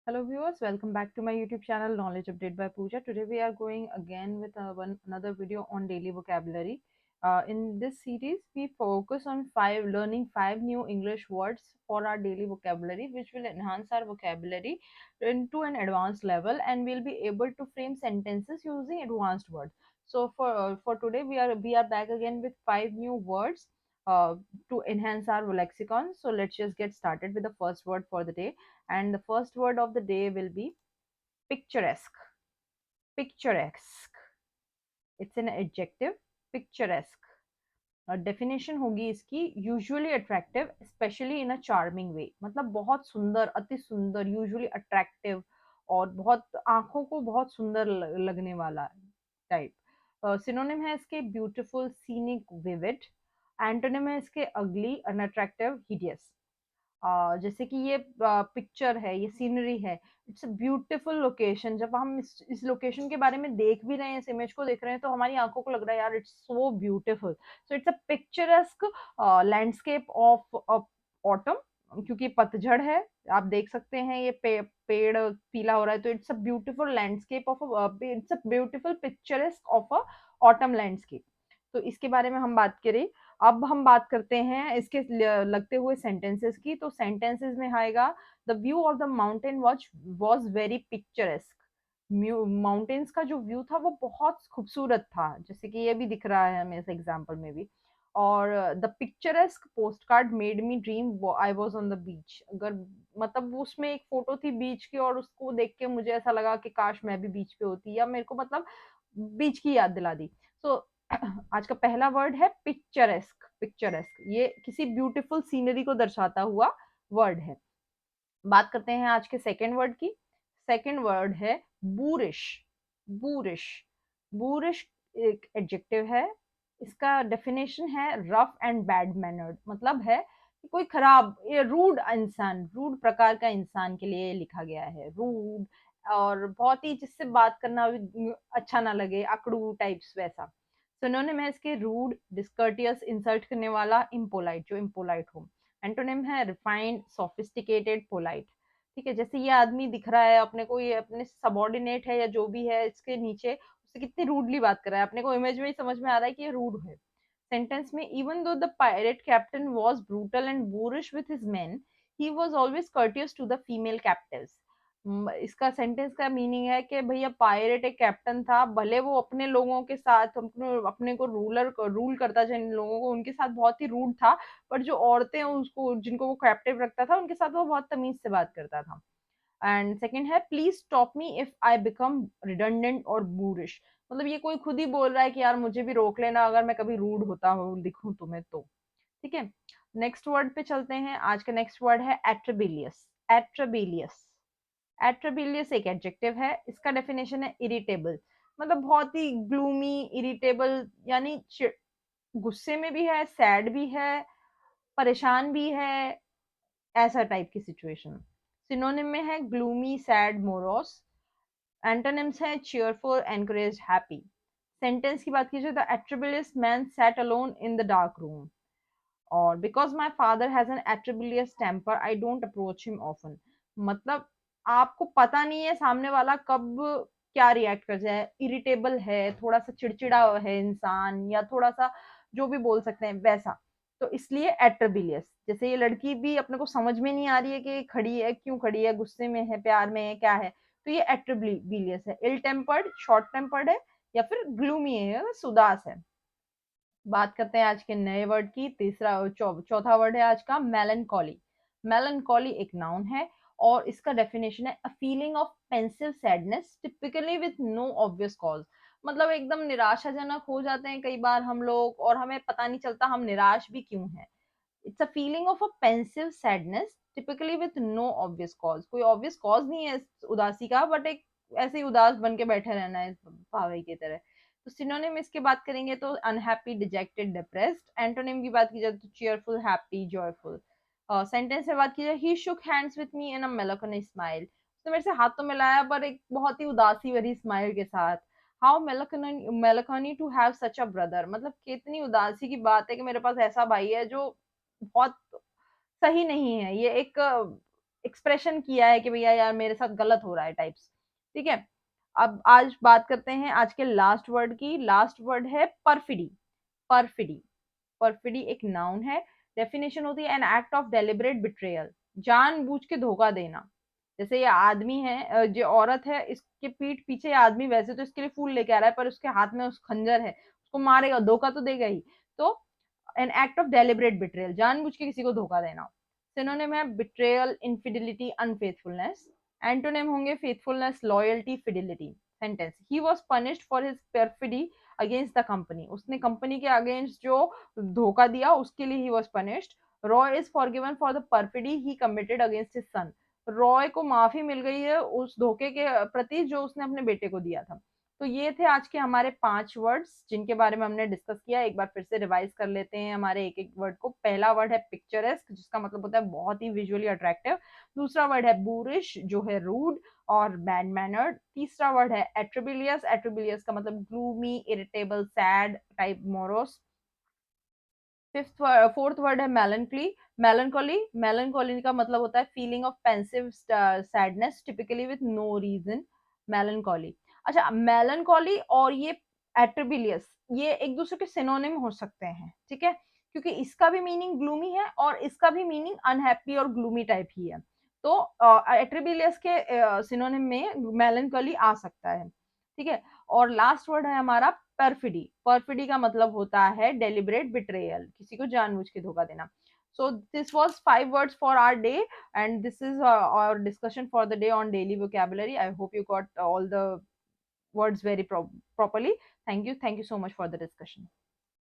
Hello viewers, welcome back to my YouTube channel Knowledge Update by Pooja. Today we are going again with another video on daily vocabulary. In this series, we focus on learning five new English words for our daily vocabulary, which will enhance our vocabulary into an advanced level, and we'll be able to frame sentences using advanced words. So for today, we are back again with five new words uh, to enhance our lexicon. So let's just get started with the first word for the day, and the first word of the day will be picturesque. Picturesque, it's an adjective. Picturesque, definition होगी इसकी, usually attractive specially in a charming way, मतलब बहुत सुंदर, अति सुंदर, usually attractive और बहुत आंखों को बहुत सुंदर लगने वाला टाइप। सिनोनिम है इसके ब्यूटीफुल, सीनिक, विविड। एंटोनिम है इसके अगली, अनअट्रैक्टिव, हिडियस। जैसे कि ये पिक्चर है, ये सीनरी है, इट्स अ ब्यूटीफुल लोकेशन। जब हम इस लोकेशन के बारे में देख भी रहे हैं, इस इमेज को देख रहे हैं, तो हमारी आंखों को लग रहा है यार it's so beautiful. So it's a picturesque landscape of autumn, क्योंकि पतझड़ है। आप देख सकते हैं ये पेड़ पीला हो रहा है, तो it's a beautiful landscape of it's a beautiful picturesque of a autumn landscape. तो इसके बारे में हम बात करें। अब हम बात करते हैं इसके लगते हुए सेंटेंसेस की। तो सेंटेंसेस में आएगा, the view of the mountain was very picturesque. Mountains का जो व्यू था वो बहुत खूबसूरत था, जैसे कि ये भी दिख रहा है हमें इस एग्जाम्पल में भी। और the picturesque post card made me dream I was on the beach. अगर मतलब उसमें एक फोटो थी बीच की, और उसको देख के मुझे ऐसा लगा कि काश मैं भी बीच पे होती, या मेरे को मतलब बीच की याद दिला दी। सो आज का पहला वर्ड है पिक्चरेस्क। पिक्चरेस्क ये किसी ब्यूटीफुल सीनरी को दर्शाता हुआ वर्ड है। बात करते हैं आज के सेकंड वर्ड की। सेकंड वर्ड है बूरिश। बूरिश, बूरिश एक एडजेक्टिव है। इसका डेफिनेशन है रफ एंड बैड मैनर्ड, मतलब है कि कोई खराब, ये रूड इंसान, रूड प्रकार का इंसान के लिए लिखा गया है। रूड और बहुत ही जिससे बात करना भी अच्छा ना लगे, अकड़ू टाइप्स वैसा। सिनोनिम है इसके रूड, डिस्कर्टियस, इंसल्ट करने वाला, इम्पोलाइट, जो इम्पोलाइट हो। एंटोनिम है रिफाइंड, सोफिस्टिकेटेड, पोलाइट। ठीक है, जैसे ये आदमी दिख रहा है अपने को, ये अपने सबॉर्डिनेट है या जो भी है इसके नीचे, उससे कितनी रूडली बात कर रहा है, अपने को इमेज में ही समझ में आ रहा है कि ये रूड है। सेंटेंस में, even though the pirate captain was brutal and boorish with his men, he was always courteous to the female captives. इसका सेंटेंस का मीनिंग है कि भैया पायरेट एक कैप्टन था, भले वो अपने लोगों के साथ अपने को रूल करता, जिन लोगों को उनके साथ बहुत ही रूड था, पर जो औरतें उसको, जिनको वो कैप्टिव रखता था, उनके साथ वो बहुत तमीज से बात करता था। एंड सेकंड है please stop me if I become redundant और बूरिश, मतलब ये कोई खुद ही बोल रहा है कि यार मुझे भी रोक लेना अगर मैं कभी रूड होता हूँ दिखूं तुम्हें तो। ठीक है, नेक्स्ट वर्ड पे चलते हैं। आज का नेक्स्ट वर्ड है एट्रेबिलियस। एट्रेबिलियस, एट्रेबिलियस एक एडजेक्टिव है। इसका डेफिनेशन है इरिटेबल, मतलब बहुत ही ग्लूमी, इरिटेबल, यानी गुस्से में भी है, सैड भी है, परेशान भी है, ऐसा टाइप की सिचुएशन। सिनोनिम में है ग्लूमी, सैड, मोरोस। एंटोनिम्स है चीयरफुल, एनकरेज, हैप्पी। सेंटेंस की बात कीजिए, the atrabilious man sat alone in the dark room, और because my father has an atrabilious temper I don't approach him often. मतलब आपको पता नहीं है सामने वाला कब क्या रिएक्ट कर जाए, इरिटेबल है, थोड़ा सा चिड़चिड़ा है इंसान, या थोड़ा सा जो भी बोल सकते हैं वैसा। तो इसलिए एट्रिबिलियस, जैसे ये लड़की भी अपने को समझ में नहीं आ रही है कि खड़ी है क्यों, खड़ी है, गुस्से में है, प्यार में है, क्या है, तो ये एट्रिबिलियस है। इल टेम्पर्ड, शॉर्ट टेम्पर्ड है, या फिर ग्लूमी है, उदास है। बात करते हैं आज के नए वर्ड की। चौथा वर्ड है आज का मेलनकॉली। मेलनकॉली एक नाउन है, और इसका डेफिनेशन है a feeling of pensive sadness typically with no obvious cause, मतलब एकदम निराशाजनक हो जाते हैं कई बार हम लोग, और हमें पता नहीं चलता हम निराश भी क्यों हैं। It's a feeling of a pensive sadness typically with no obvious cause, कोई ऑब्वियस कॉज नहीं है इस उदासी का, बट एक ऐसे ही उदास बन के बैठे रहना है भावे की तरह। तो सिनोनिम इसके बात करेंगे तो अनहैप्पी, डिजेक्टेड, डिप्रेस्ड। एंटोनिम की बात की जाए तो चीयरफुल, हैप्पी, जॉयफुल। सेंटेंस में बात की जाए, he shook hands with me in a मेलाकोनी स्माइल, उसने मेरे से हाथ तो मिलाया पर एक बहुत ही उदासी भरी स्माइल के साथ। हाउ मेलाकोनी to have such a brother, मतलब कितनी उदासी की बात है कि मेरे पास ऐसा भाई है जो बहुत सही नहीं है। ये एक एक्सप्रेशन किया है कि भैया यार मेरे साथ गलत हो रहा है टाइप्स। ठीक है, अब आज बात करते हैं आज के लास्ट वर्ड की। लास्ट वर्ड है परफिडी। परफिडी, परफिडी एक नाउन है। डेफिनेशन होती है N act of deliberate betrayal, जानबूझ के धोखा देना। जैसे ये आदमी है, जो औरत है, इसके पीठ पीछे ये आदमी वैसे तो इसके लिए फूल लेके आ रहा है, पर उसके हाथ में उस खंजर है, उसको मारेगा, धोखा तो देगा ही। तो an act of deliberate betrayal, जानबूझ के किसी को धोखा देना। सिनोनिम है बिट्रेयल, इनफिडिलिटी, अनफेथफुलनेस। एंटोनिम होंगे faithfulness, loyalty, fidelity. Sentence, he was punished for his perfidy against the company, उसने कंपनी के अगेंस्ट जो धोखा दिया उसके लिए he was punished. Roy is forgiven for the perfidy he committed against his son, Roy को माफी मिल गई है उस धोखे के प्रति जो उसने अपने बेटे को दिया था। तो ये थे आज के हमारे 5 वर्ड्स जिनके बारे में हमने डिस्कस किया। एक बार फिर से रिवाइज कर लेते हैं हमारे एक एक वर्ड को। पहला वर्ड है पिक्चरेस्क, जिसका मतलब होता है बहुत ही विजुअली अट्रैक्टिव। दूसरा वर्ड है बूरिश, जो है रूड और बैड मैनर्ड। तीसरा वर्ड है एट्रिबिलियस, एट्रिबिलियस का मतलब gloomy, irritable, sad, type, morose. Fifth fourth word है मेलनकली, मेलनकॉली। मेलनकॉली का मतलब होता है feeling of pensive sadness typically with no reason, melancholy. अच्छा, मेलनकॉली और ये एट्रिबिलियस, ये एक दूसरे के सिनोनिम हो सकते हैं, ठीक है, क्योंकि इसका भी मीनिंग ग्लूमी है और इसका भी मीनिंग अनहैप्पी और ग्लूमी टाइप ही है। तो एट्रिबिलियस के सिनोनिम में मेलनकॉली आ सकता है, ठीक है। और लास्ट वर्ड है हमारा परफिडी। परफिडी का मतलब होता है डेलिबरेट बिट्रेयल, किसी को जानबूझ के धोखा देना। So this was 5 words for our day, and this is our discussion for the day on daily vocabulary. I hope you got all the words very properly. Thank you so much for the discussion.